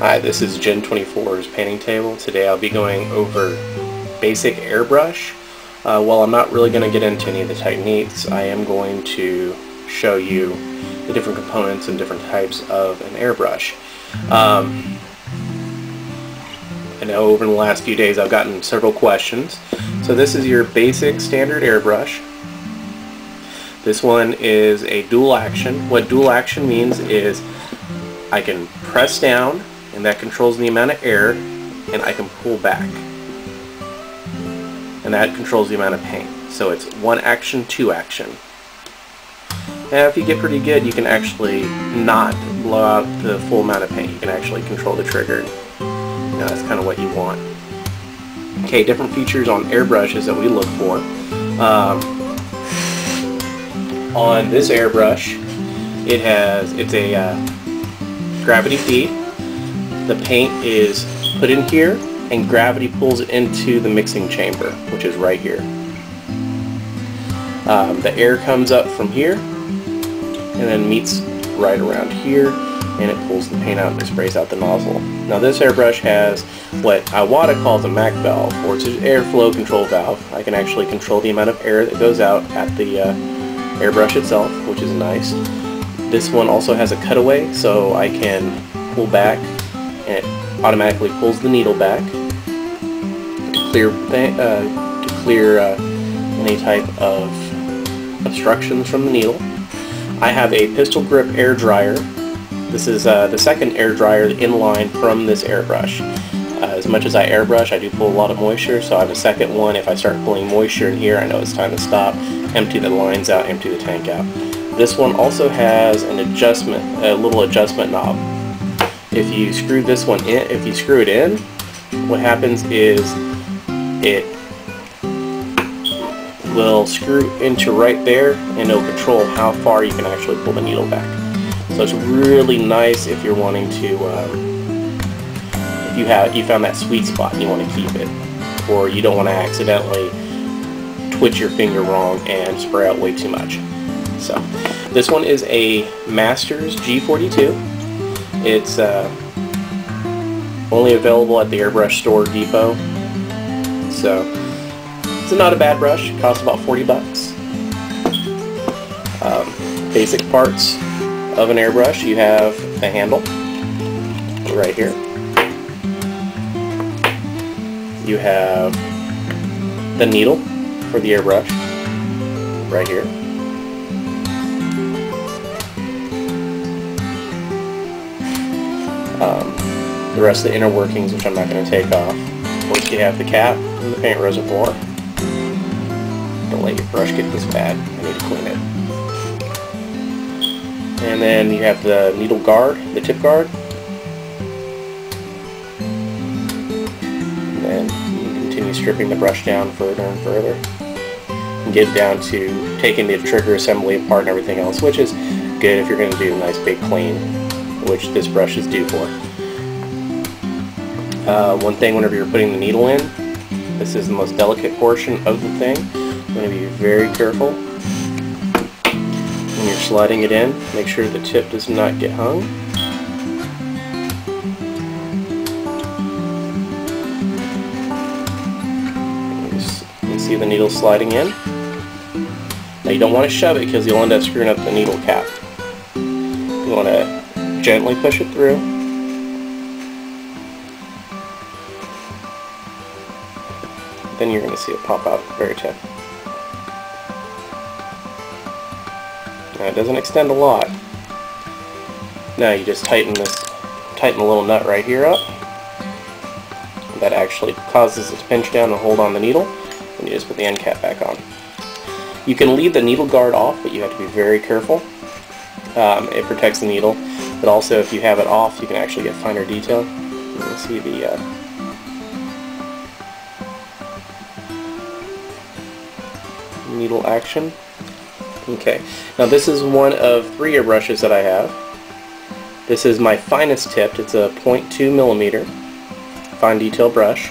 Hi, this is Gen 24's painting table. Today I'll be going over basic airbrush. While I'm not really going to get into any of the techniques, I am going to show you the different components and different types of an airbrush. I know over the last few days I've gotten several questions. So this is your basic standard airbrush. This one is a dual action. What dual action means is I can press down, and that controls the amount of air, and I can pull back, and that controls the amount of paint. So it's one action, two action. Now if you get pretty good, you can actually not blow out the full amount of paint. You can actually control the trigger. Now that's kind of what you want. Okay, different features on airbrushes that we look for. On this airbrush, it's a gravity feed. The paint is put in here, and gravity pulls it into the mixing chamber, which is right here. The air comes up from here, and then meets right around here, and it pulls the paint out and sprays out the nozzle. Now this airbrush has what Iwata calls a Mack Valve, or it's an airflow control valve. I can actually control the amount of air that goes out at the airbrush itself, which is nice. This one also has a cutaway, so I can pull back, and it automatically pulls the needle back to clear any type of obstructions from the needle. I have a pistol grip air dryer. This is the second air dryer in line from this airbrush. As much as I airbrush, I do pull a lot of moisture, so I have a second one. If I start pulling moisture in here, I know it's time to stop, empty the lines out, empty the tank out. This one also has an adjustment, a little adjustment knob. If you screw this one in, if you screw it in, what happens is it will screw into right there, and it'll control how far you can actually pull the needle back. So it's really nice if you're wanting to, if you found that sweet spot and you want to keep it, or you don't want to accidentally twitch your finger wrong and spray out way too much. So this one is a Masters G42. It's only available at the Airbrush Store Depot. So it's not a bad brush. It costs about 40 bucks. Basic parts of an airbrush: you have the handle right here. You have the needle for the airbrush right here. The rest of the inner workings, which I'm not going to take off. Of course, you have the cap and the paint reservoir. Don't let your brush get this bad. I need to clean it. And then you have the needle guard, the tip guard. And then you can continue stripping the brush down further and further, and get down to taking the trigger assembly apart and everything else, which is good if you're going to do a nice big clean, which this brush is due for. One thing, whenever you're putting the needle in, this is the most delicate portion of the thing. I'm going to be very careful when you're sliding it in. Make sure the tip does not get hung. You can see the needle sliding in. Now you don't want to shove it, because you'll end up screwing up the needle cap. You want to gently push it through. Then you're going to see it pop out at the very tip. Now it doesn't extend a lot. Now you just tighten the little nut right here up. That actually causes it to pinch down and hold on the needle, and you just put the end cap back on. You can leave the needle guard off, but you have to be very careful. It protects the needle, but also if you have it off, you can actually get finer detail. You can see the needle action. Okay, now this is one of 3 airbrushes that I have. This is my finest tipped. It's a 0.2 millimeter fine detail brush.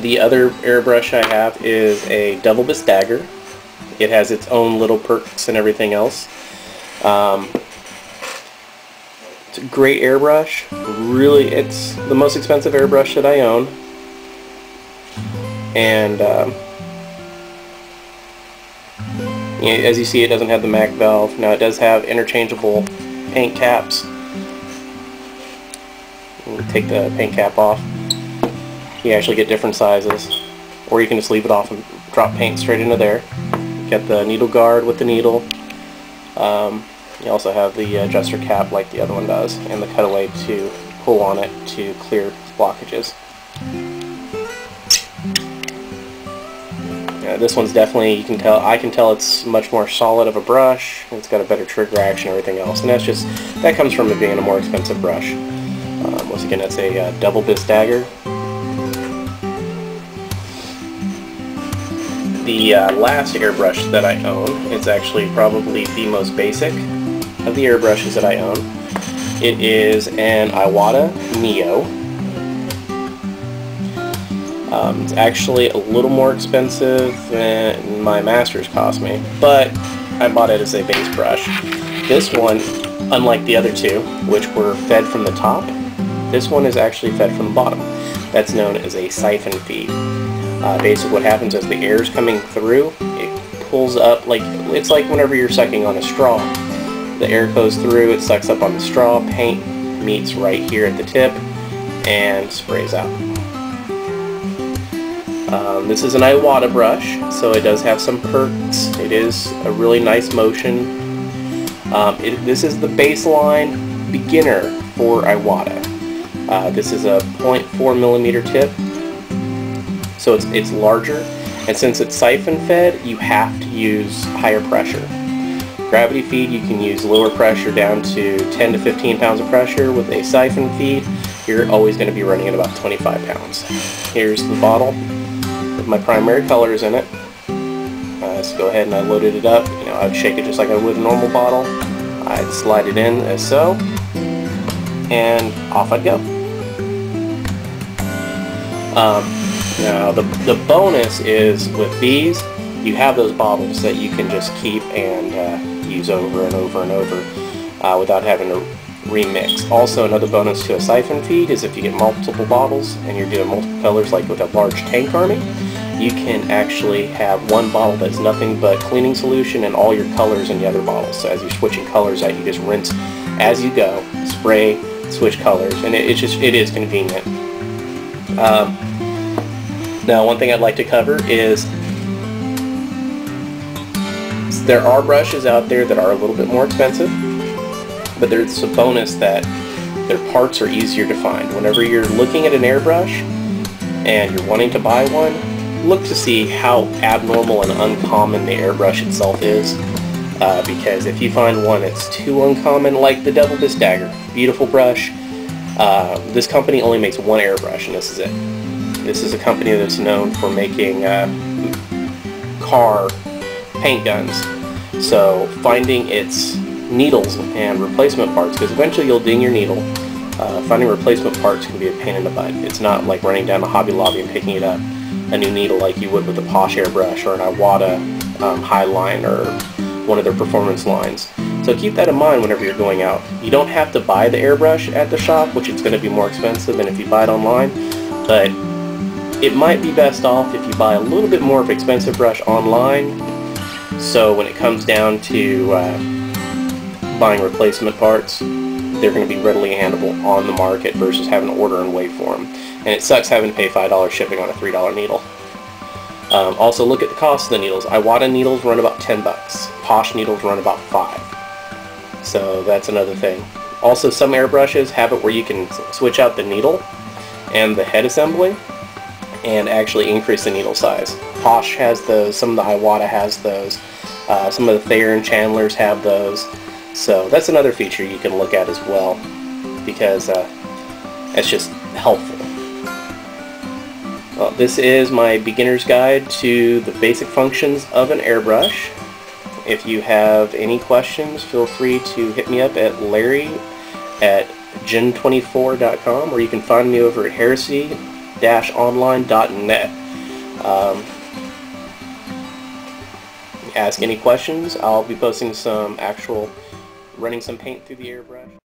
The other airbrush I have is a double bist dagger. It has its own little perks and everything else. It's a great airbrush. Really, it's the most expensive airbrush that I own. And as you see, it doesn't have the Mack Valve. Now it does have interchangeable paint caps. Take the paint cap off. You actually get different sizes, or you can just leave it off and drop paint straight into there. Get the needle guard with the needle. You also have the adjuster cap like the other one does, and the cutaway to pull on it to clear blockages. This one's definitely, you can tell, I can tell it's much more solid of a brush. It's got a better trigger action and everything else, and that comes from it being a more expensive brush. Once again, it's a double bit dagger. The last airbrush that I own is actually probably the most basic of the airbrushes that I own. It is an Iwata Neo. It's actually a little more expensive than my Masters cost me, but I bought it as a base brush. This one, unlike the other two, which were fed from the top, this one is actually fed from the bottom. That's known as a siphon feed. Basically what happens is the air is coming through, it pulls up, like it's like whenever you're sucking on a straw. The air goes through, it sucks up on the straw, paint meets right here at the tip, and sprays out. This is an Iwata brush, so it does have some perks. It is a really nice motion. This is the baseline beginner for Iwata. This is a 0.4 millimeter tip, so it's larger, and since it's siphon fed, you have to use higher pressure. Gravity feed, you can use lower pressure down to 10 to 15 pounds of pressure. With a siphon feed, you're always going to be running at about 25 pounds. Here's the bottle with my primary colors in it. So go ahead and I loaded it up. I'd shake it just like I would a normal bottle. I'd slide it in as so, and off I'd go. Now the bonus is with these, you have those bottles that you can just keep and use over and over and over without having to remix. Also, another bonus to a siphon feed is if you get multiple bottles and you're doing multiple colors, like with a large tank army, you can actually have one bottle that's nothing but cleaning solution and all your colors in the other bottles. So as you're switching colors out, you just rinse as you go, spray, switch colors, and it is convenient. Now, one thing I'd like to cover is there are brushes out there that are a little bit more expensive, but there's a bonus that their parts are easier to find. Whenever you're looking at an airbrush and you're wanting to buy one, look to see how abnormal and uncommon the airbrush itself is, because if you find one that's too uncommon, like the Double Bisque Dagger, beautiful brush, this company only makes one airbrush and this is it. This is a company that's known for making car paint guns. So finding its needles and replacement parts, because eventually you'll ding your needle, finding replacement parts can be a pain in the butt. It's not like running down to Hobby Lobby and picking it up, a new needle like you would with a Posh airbrush or an Iwata Highline or one of their performance lines. So keep that in mind whenever you're going out. You don't have to buy the airbrush at the shop, which is going to be more expensive than if you buy it online, but it might be best off if you buy a little bit more of an expensive brush online, so when it comes down to buying replacement parts, they're going to be readily handleable on the market versus having to order and wait for them. And it sucks having to pay $5 shipping on a $3 needle. Also, look at the cost of the needles. Iwata needles run about $10. Posh needles run about $5. So that's another thing. Also, some airbrushes have it where you can switch out the needle and the head assembly and actually increase the needle size. Posh has those, some of the Iwata has those, some of the Thayer and Chandlers have those. So that's another feature you can look at as well, because it's just helpful. Well, this is my beginner's guide to the basic functions of an airbrush. If you have any questions, feel free to hit me up at larry@gen24.com, or you can find me over at heresy-online.net. Ask any questions. I'll be posting some running some paint through the airbrush.